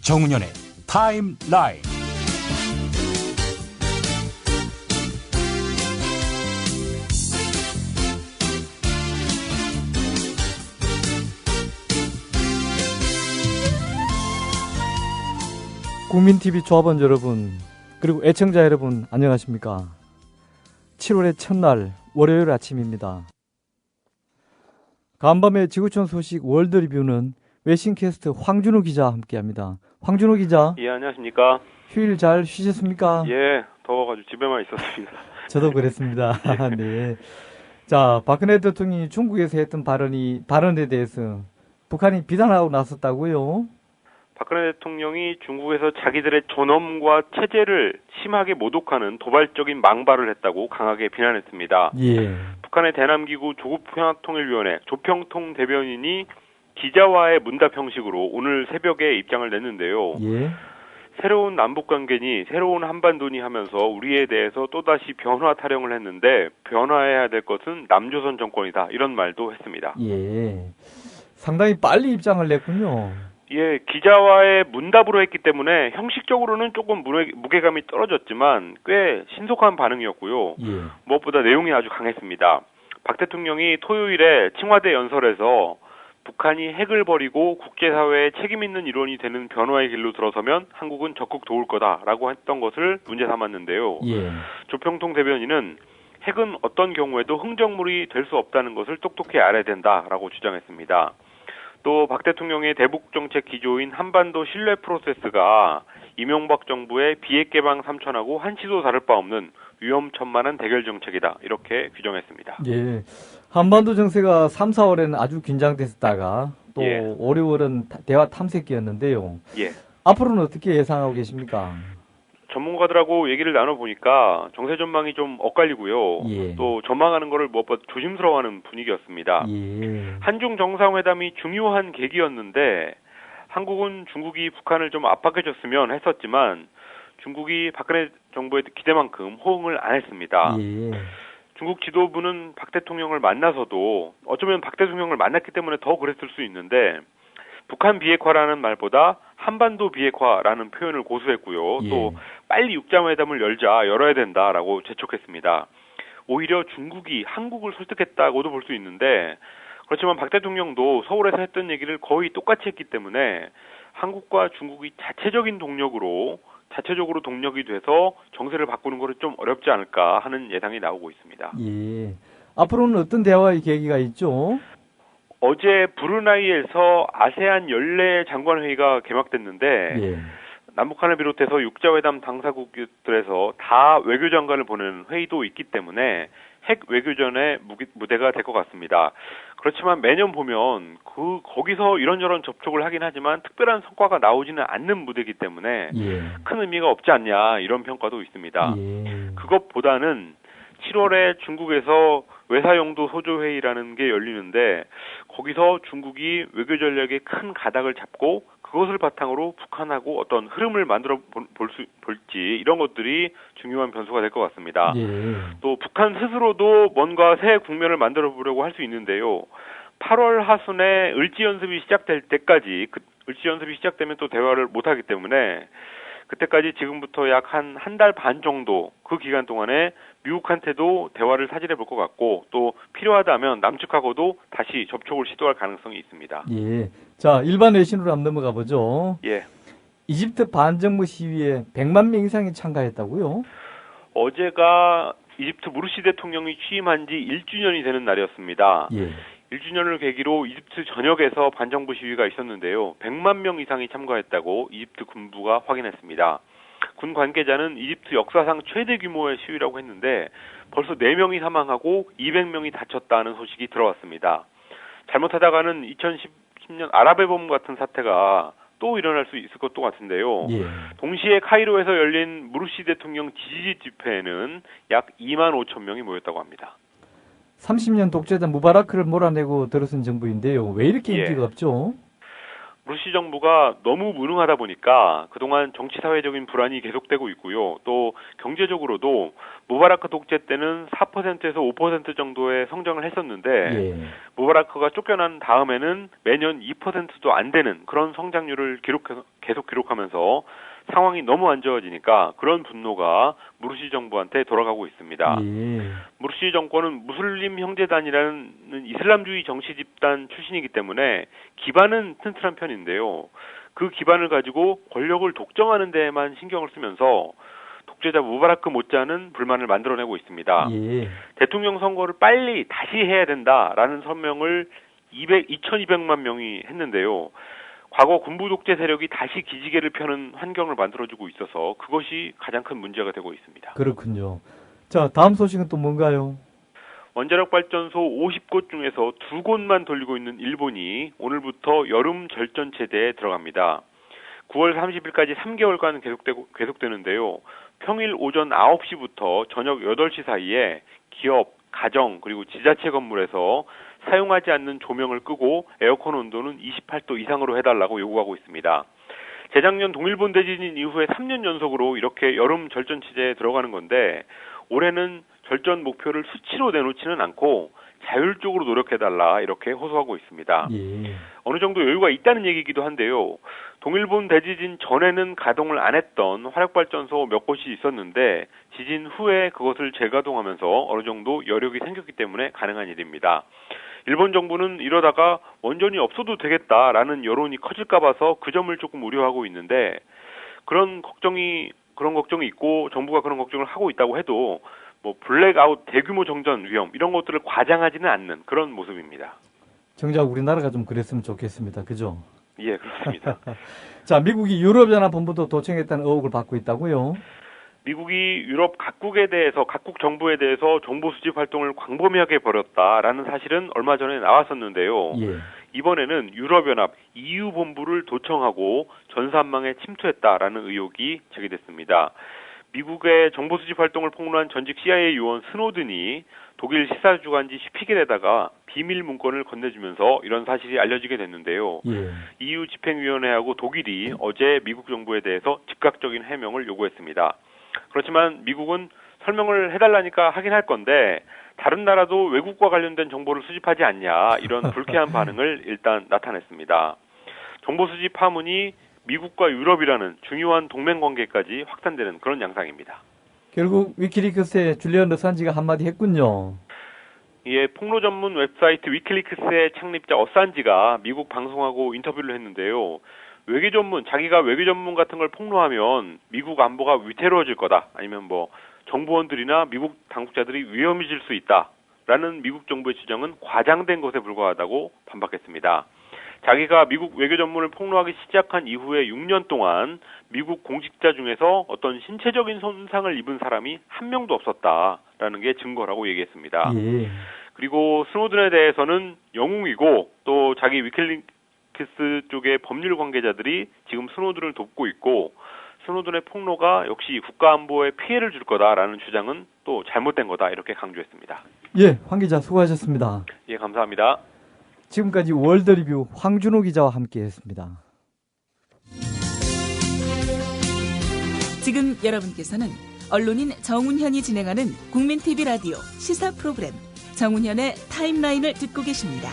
정은현의 타임라인. 국민TV 조합원 여러분, 그리고 애청자 여러분, 안녕하십니까? 7월의 첫날 월요일 아침입니다. 간밤의 지구촌 소식 월드리뷰는 외신캐스트 황준호 기자와 함께합니다. 황준호 기자. 예, 안녕하십니까? 휴일 잘 쉬셨습니까? 예, 더워가지고 집에만 있었습니다. 저도 그랬습니다. 네. 자, 박근혜 대통령이 중국에서 했던 발언에 대해서 북한이 비난하고 나섰다고요? 박근혜 대통령이 중국에서 자기들의 존엄과 체제를 심하게 모독하는 도발적인 망발을 했다고 강하게 비난했습니다. 예. 북한의 대남기구 조국평화통일위원회 조평통 대변인이 기자와의 문답 형식으로 오늘 새벽에 입장을 냈는데요. 예. 새로운 남북관계니 새로운 한반도니 하면서 우리에 대해서 또다시 변화 타령을 했는데 변화해야 될 것은 남조선 정권이다. 이런 말도 했습니다. 예. 상당히 빨리 입장을 냈군요. 예, 기자와의 문답으로 했기 때문에 형식적으로는 조금 무게감이 떨어졌지만 꽤 신속한 반응이었고요. 예. 무엇보다 내용이 아주 강했습니다. 박 대통령이 토요일에 청와대 연설에서 북한이 핵을 버리고 국제사회에 책임 있는 일원이 되는 변화의 길로 들어서면 한국은 적극 도울 거다라고 했던 것을 문제 삼았는데요. 예. 조평통 대변인은 핵은 어떤 경우에도 흥정물이 될 수 없다는 것을 똑똑히 알아야 된다라고 주장했습니다. 또 박 대통령의 대북 정책 기조인 한반도 신뢰 프로세스가 이명박 정부의 비핵 개방 삼천하고 한치도 다를 바 없는 위험천만한 대결 정책이다. 이렇게 규정했습니다. 예. 한반도 정세가 3, 4월에는 아주 긴장됐다가 또 예. 5, 6월은 대화 탐색기였는데요. 예. 앞으로는 어떻게 예상하고 계십니까? 전문가들하고 얘기를 나눠보니까 정세 전망이 좀 엇갈리고요. 예. 또 전망하는 거를 무엇보다 조심스러워하는 분위기였습니다. 예. 한중 정상회담이 중요한 계기였는데 한국은 중국이 북한을 좀 압박해줬으면 했었지만 중국이 박근혜 정부의 기대만큼 호응을 안 했습니다. 예. 중국 지도부는 박 대통령을 만나서도 어쩌면 박 대통령을 만났기 때문에 더 그랬을 수 있는데 북한 비핵화라는 말보다 한반도 비핵화라는 표현을 고수했고요. 예. 또 빨리 육자회담을 열어야 된다라고 재촉했습니다. 오히려 중국이 한국을 설득했다고도 볼 수 있는데 그렇지만 박 대통령도 서울에서 했던 얘기를 거의 똑같이 했기 때문에 한국과 중국이 자체적으로 동력이 돼서 정세를 바꾸는 것은 좀 어렵지 않을까 하는 예상이 나오고 있습니다. 예. 앞으로는 어떤 대화의 계기가 있죠? 어제 브루나이에서 아세안 연례 장관회의가 개막됐는데 예. 남북한을 비롯해서 육자회담 당사국들에서 다 외교장관을 보내는 회의도 있기 때문에 핵 외교전의 무대가 될 것 같습니다. 그렇지만 매년 보면 거기서 이런저런 접촉을 하긴 하지만 특별한 성과가 나오지는 않는 무대이기 때문에 예. 큰 의미가 없지 않냐 이런 평가도 있습니다. 예. 그것보다는 7월에 중국에서 외사용도 소조회의라는 게 열리는데 거기서 중국이 외교 전략에 큰 가닥을 잡고 그것을 바탕으로 북한하고 어떤 흐름을 만들어 볼지 이런 것들이 중요한 변수가 될 것 같습니다. 예. 또 북한 스스로도 뭔가 새 국면을 만들어 보려고 할 수 있는데요. 8월 하순에 을지 연습이 시작될 때까지 을지 연습이 시작되면 또 대화를 못 하기 때문에 그때까지 지금부터 약 한 달 반 정도 그 기간 동안에 미국한테도 대화를 사질해 볼 것 같고 또 필요하다면 남측하고도 다시 접촉을 시도할 가능성이 있습니다. 예. 자, 일반 외신으로 한번 넘어가 보죠. 예. 이집트 반정부 시위에 100만 명 이상이 참가했다고요? 어제가 이집트 무르시 대통령이 취임한 지 1주년이 되는 날이었습니다. 예. 1주년을 계기로 이집트 전역에서 반정부 시위가 있었는데요. 100만 명 이상이 참가했다고 이집트 군부가 확인했습니다. 군 관계자는 이집트 역사상 최대 규모의 시위라고 했는데 벌써 4명이 사망하고 200명이 다쳤다는 소식이 들어왔습니다. 잘못하다가는 2010년 아랍의 봄 같은 사태가 또 일어날 수 있을 것도 같은데요. 예. 동시에 카이로에서 열린 무르시 대통령 지지 집회에는 약 2만 5천 명이 모였다고 합니다. 30년 독재자 무바라크를 몰아내고 들어선 정부인데요. 왜 이렇게 예. 인기가 없죠? 무르시 정부가 너무 무능하다 보니까 그동안 정치 사회적인 불안이 계속되고 있고요. 또 경제적으로도 무바라크 독재 때는 4%에서 5% 정도의 성장을 했었는데 예. 무바라크가 쫓겨난 다음에는 매년 2%도 안 되는 그런 성장률을 계속 기록하면서 상황이 너무 안 좋아지니까 그런 분노가 무르시 정부한테 돌아가고 있습니다. 예. 무르시 정권은 무슬림 형제단이라는 이슬람주의 정치 집단 출신이기 때문에 기반은 튼튼한 편인데요. 그 기반을 가지고 권력을 독점하는 데에만 신경을 쓰면서 독재자 무바라크 못지않은 불만을 만들어내고 있습니다. 예. 대통령 선거를 빨리 다시 해야 된다라는 서명을 2,200만 명이 했는데요. 과거 군부 독재 세력이 다시 기지개를 펴는 환경을 만들어주고 있어서 그것이 가장 큰 문제가 되고 있습니다. 그렇군요. 자, 다음 소식은 또 뭔가요? 원자력 발전소 50곳 중에서 2곳만 돌리고 있는 일본이 오늘부터 여름 절전 체제에 들어갑니다. 9월 30일까지 3개월간 계속되는데요. 평일 오전 9시부터 저녁 8시 사이에 기업, 가정, 그리고 지자체 건물에서 사용하지 않는 조명을 끄고 에어컨 온도는 28도 이상으로 해달라고 요구하고 있습니다. 재작년 동일본 대지진 이후에 3년 연속으로 이렇게 여름 절전 체제에 들어가는 건데 올해는 절전 목표를 수치로 내놓지는 않고 자율적으로 노력해달라 이렇게 호소하고 있습니다. 예. 어느 정도 여유가 있다는 얘기이기도 한데요. 동일본 대지진 전에는 가동을 안 했던 화력발전소 몇 곳이 있었는데 지진 후에 그것을 재가동하면서 어느 정도 여력이 생겼기 때문에 가능한 일입니다. 일본 정부는 이러다가 원전이 없어도 되겠다라는 여론이 커질까 봐서 그 점을 조금 우려하고 있는데 그런 걱정이 있고 정부가 그런 걱정을 하고 있다고 해도 뭐 블랙아웃, 대규모 정전 위험 이런 것들을 과장하지는 않는 그런 모습입니다. 정작 우리나라가 좀 그랬으면 좋겠습니다. 그죠? 예, 그렇습니다. 자, 미국이 유럽연합본부도 도청했다는 의혹을 받고 있다고요? 미국이 유럽 각국 정부에 대해서 정보 수집 활동을 광범위하게 벌였다라는 사실은 얼마 전에 나왔었는데요. 예. 이번에는 유럽연합 EU 본부를 도청하고 전산망에 침투했다라는 의혹이 제기됐습니다. 미국의 정보 수집 활동을 폭로한 전직 CIA 요원 스노든이 독일 시사주간지 슈피겔에다가 비밀 문건을 건네주면서 이런 사실이 알려지게 됐는데요. 예. EU 집행위원회하고 독일이 어제 미국 정부에 대해서 즉각적인 해명을 요구했습니다. 그렇지만 미국은 설명을 해달라니까 하긴 할 건데 다른 나라도 외국과 관련된 정보를 수집하지 않냐 이런 불쾌한 반응을 일단 나타냈습니다. 정보 수집 파문이 미국과 유럽이라는 중요한 동맹 관계까지 확산되는 그런 양상입니다. 결국 위키리크스의 줄리언 어산지가 한마디 했군요. 예, 폭로 전문 웹사이트 위키리크스의 창립자 어산지가 미국 방송하고 인터뷰를 했는데요. 자기가 외교 전문 같은 걸 폭로하면 미국 안보가 위태로워질 거다. 아니면 정보원들이나 미국 당국자들이 위험해질 수 있다라는 미국 정부의 주장은 과장된 것에 불과하다고 반박했습니다. 자기가 미국 외교 전문을 폭로하기 시작한 이후에 6년 동안 미국 공직자 중에서 어떤 신체적인 손상을 입은 사람이 한 명도 없었다라는 게 증거라고 얘기했습니다. 예. 그리고 스노든에 대해서는 영웅이고 또 자기 위키리크스 쪽의 법률 관계자들이 지금 스노든을 돕고 있고 스노든의 폭로가 역시 국가안보에 피해를 줄 거다라는 주장은 또 잘못된 거다 이렇게 강조했습니다. 예, 황 기자 수고하셨습니다. 예, 감사합니다. 지금까지 월드리뷰 황준호 기자와 함께했습니다. 지금 여러분께서는 언론인 정운현이 진행하는 국민TV 라디오 시사 프로그램 정운현의 타임라인을 듣고 계십니다.